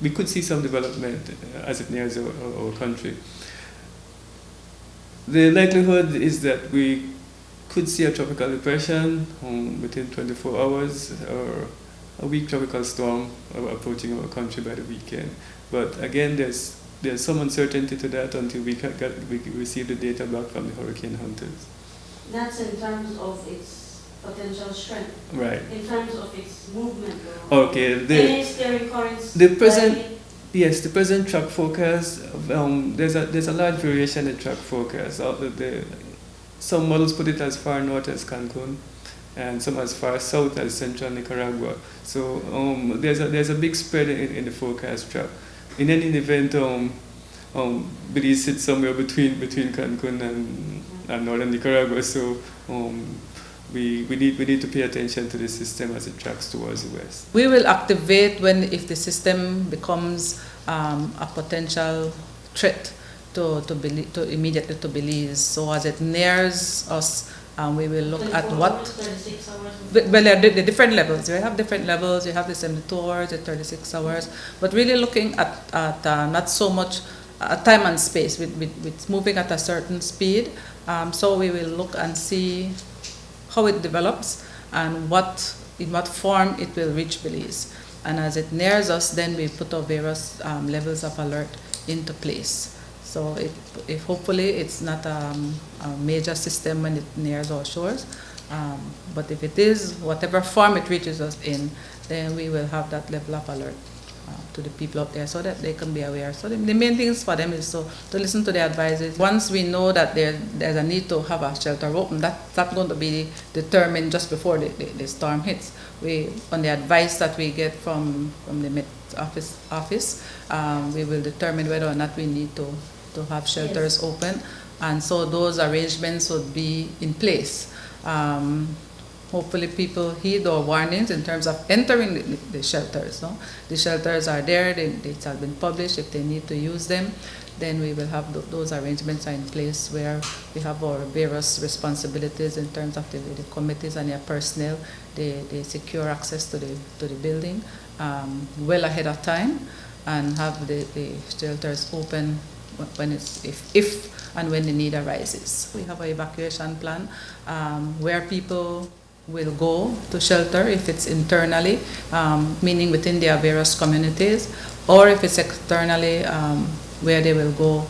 we could see some development as it nears our country. The likelihood is that we could see a tropical depression within 24 hours, or a weak tropical storm approaching our country by the weekend. But again, there's some uncertainty to that until we receive the data back from the hurricane hunters. That's in terms of its potential strength. Right. In terms of its movement. Okay. Any steering currents. The present track forecast. There's a large variation in track forecast. Some models put it as far north as Cancun, and some as far south as central Nicaragua. So there's a big spread in the forecast track. In any event, Belize sits somewhere between Cancun and northern Nicaragua. So we need to pay attention to the system as it tracks towards the west. We will activate if the system becomes a potential threat immediately to Belize. So as it nears us, we will look at what. 36 hours. Well, there are the different levels. We have different levels. You have the 72 hours, the 36 hours. But really looking at not so much time and space, with moving at a certain speed. So we will look and see how it develops and in what form it will reach Belize. And as it nears us, then we put our various levels of alert into place. So if hopefully it's not a major system when it nears our shores, but if it is, whatever form it reaches us in, then we will have that level of alert to the people out there so that they can be aware. So the main things for them is to listen to the advices. Once we know that there's a need to have a shelter open, that's not going to be determined just before the storm hits. On the advice that we get from the Met office, we will determine whether or not we need to have shelters open, and so those arrangements would be in place. Hopefully people heed our warnings in terms of entering the shelters. No? The shelters are there, it has been published. If they need to use them, then we will have those arrangements are in place where we have our various responsibilities in terms of the committees and their personnel. They secure access to the building well ahead of time, and have the shelters open when if and when the need arises. We have an evacuation plan where people will go to shelter if it's internally, meaning within their various communities, or if it's externally, where they will go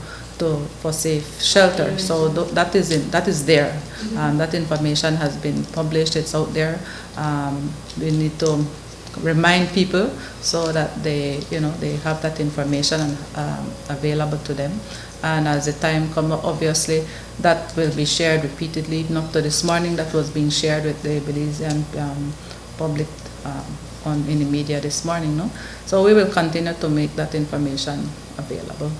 for safe shelter. So that is there. That information has been published. It's out there. We need to remind people so that they have that information available to them. And as the time comes, obviously, that will be shared repeatedly. Even up to this morning, that was being shared with the Belizean public in the media this morning. No? So we will continue to make that information available.